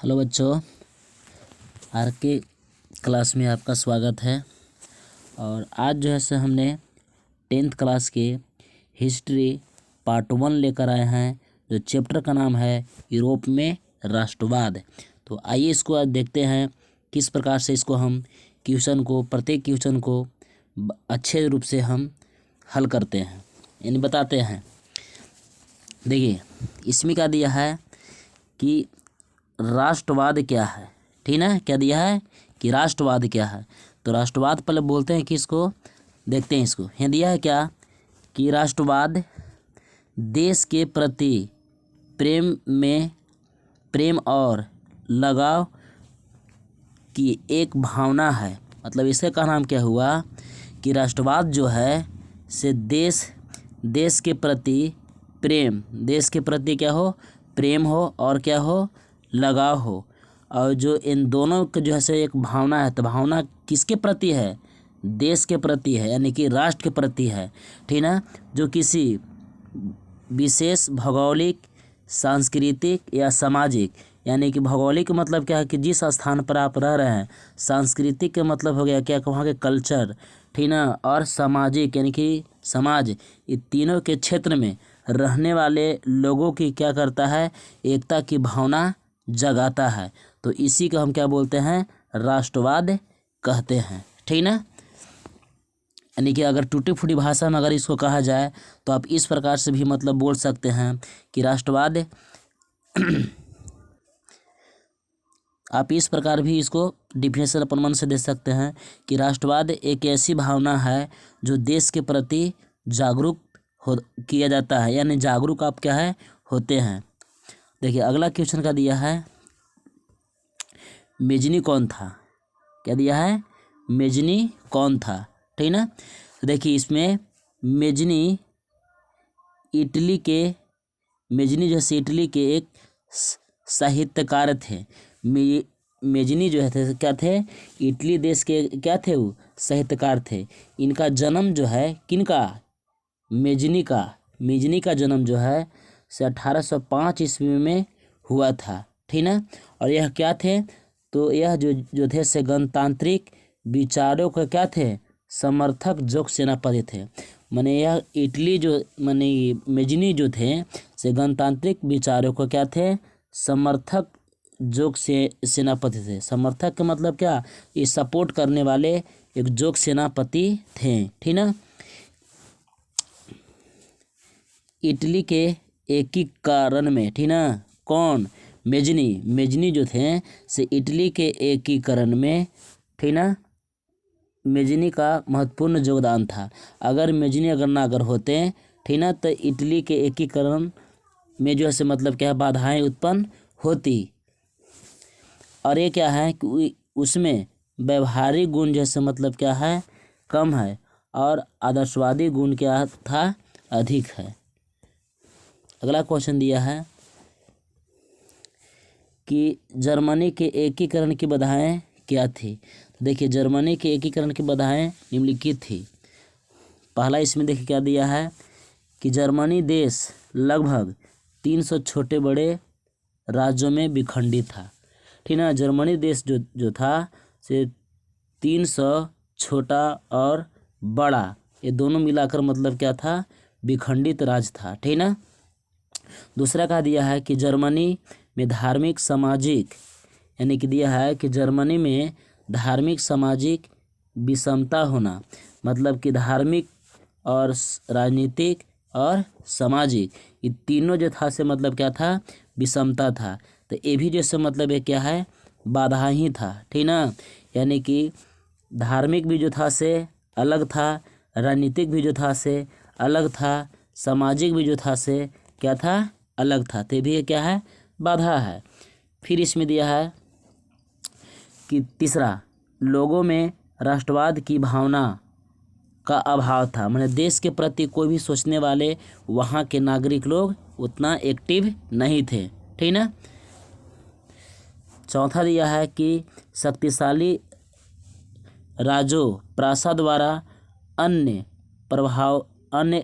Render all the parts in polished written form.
Hello बच्चों, are के class में आपका स्वागत है। और आज जो है सो हमने 10th क्लास के हिस्ट्री पार्ट 1 लेकर आए हैं, जो चैप्टर का नाम है यूरोप में राष्ट्रवाद। तो आइए इसको आज देखते हैं किस प्रकार से इसको हम प्रत्येक क्वेश्चन को अच्छे रूप से हम हल करते हैं, यानी बताते हैं। देखिए इसमें क्या दिया है कि राष्ट्रवाद क्या है, ठीक ना। क्या दिया है कि राष्ट्रवाद क्या है। तो राष्ट्रवाद पहले बोलते हैं कि इसको देखते हैं। इसको यहाँ दिया है क्या कि राष्ट्रवाद देश के प्रति प्रेम और लगाव की एक भावना है। मतलब इसका का नाम क्या हुआ कि राष्ट्रवाद जो है से देश के प्रति क्या हो, प्रेम हो और क्या हो, लगाव हो। और जो इन दोनों का जो है से एक भावना है, तो भावना किसके प्रति है, देश के प्रति है, यानी कि राष्ट्र के प्रति है, ठीक ना। जो किसी विशेष भौगोलिक, सांस्कृतिक या सामाजिक, यानी कि भौगोलिक मतलब क्या है कि जिस स्थान पर आप रह रहे हैं, सांस्कृतिक का मतलब हो गया क्या वहाँ के कल्चर, ठीक ना, और सामाजिक यानी कि समाज, ये तीनों के क्षेत्र में रहने वाले लोगों की क्या करता है, एकता की भावना जगाता है। तो इसी को हम क्या बोलते हैं, राष्ट्रवाद कहते हैं, ठीक ना। यानी कि अगर टूटी फूटी भाषा में अगर इसको कहा जाए तो आप इस प्रकार से भी मतलब बोल सकते हैं कि राष्ट्रवाद आप इस प्रकार भी इसको डिफिनेशन अपन मन से दे सकते हैं कि राष्ट्रवाद एक ऐसी भावना है जो देश के प्रति जागरूक किया जाता है, यानी जागरूक आप क्या है होते हैं। देखिए अगला क्वेश्चन का दिया है मेजनी कौन था। क्या दिया है, मेजनी कौन था, ठीक ना। तो देखिए इसमें मेजनी जैसे इटली के एक साहित्यकार थे। मेजनी जो है क्या थे, इटली देश के क्या थे, वो साहित्यकार थे। इनका जन्म जो है किनका, मेजनी का जन्म जो है से 1805 ईस्वी में हुआ था, ठीक ना। और यह क्या थे, तो यह जो थे से गणतांत्रिक विचारों के क्या थे, समर्थक जोग सेनापति थे। माने यह इटली जो माने मेजनी जो थे से गणतांत्रिक विचारों को क्या थे, समर्थक जोग से सेनापति थे। समर्थक का मतलब क्या, ये सपोर्ट करने वाले एक जोग सेनापति थे, ठीक ना। इटली के एकीकरण में, ठीक ना, कौन, मेजनी जो थे से इटली के एकीकरण में, ठीक ना, मेजनी का महत्वपूर्ण योगदान था। अगर मेजनी अगर होते, ठीक ना, तो इटली के एकीकरण में जो है से मतलब क्या है, बाधाएं उत्पन्न होती। और ये क्या है कि उसमें व्यवहारिक गुण जैसे मतलब क्या है, कम है, और आदर्शवादी गुण क्या था, अधिक है। अगला क्वेश्चन दिया है कि जर्मनी के एकीकरण की बाधाएं क्या थी। तो देखिए जर्मनी के एकीकरण की बाधाएं निम्नलिखित थी। पहला इसमें देखिए क्या दिया है कि जर्मनी देश लगभग 300 छोटे बड़े राज्यों में विखंडित था, ठीक ना। जर्मनी देश जो था से 300 छोटा और बड़ा, ये दोनों मिलाकर मतलब क्या था, विखंडित राज्य था, ठीक ना। दूसरा कहा दिया है कि जर्मनी में धार्मिक सामाजिक, यानी कि दिया है कि जर्मनी में धार्मिक सामाजिक विषमता होना, मतलब कि धार्मिक और राजनीतिक और सामाजिक ये तीनों जो था से मतलब क्या था, विषमता था। तो ये भी जैसे मतलब ये क्या है, बाधा ही था, ठीक ना। यानी कि धार्मिक भी जो था से अलग था, राजनीतिक भी जो था से अलग था, सामाजिक भी जो था से क्या था, अलग था। तो भी क्या है, बाधा है। फिर इसमें दिया है कि तीसरा, लोगों में राष्ट्रवाद की भावना का अभाव था। माने देश के प्रति कोई भी सोचने वाले वहाँ के नागरिक लोग उतना एक्टिव नहीं थे, ठीक ना। चौथा दिया है कि शक्तिशाली राज्यों प्रासाद द्वारा अन्य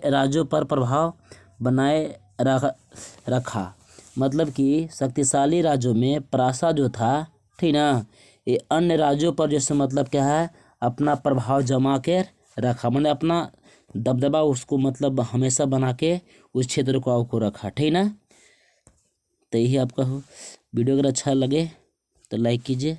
राज्यों पर प्रभाव बनाए रखा। मतलब कि शक्तिशाली राज्यों में परासा जो था, ठीक ना, ये अन्य राज्यों पर जैसे मतलब क्या है, अपना प्रभाव जमा के रखा, मतलब अपना दबदबा उसको मतलब हमेशा बना के उस क्षेत्र को रखा, ठीक ना। तो यही आपका हो। वीडियो अगर अच्छा लगे तो लाइक कीजिए।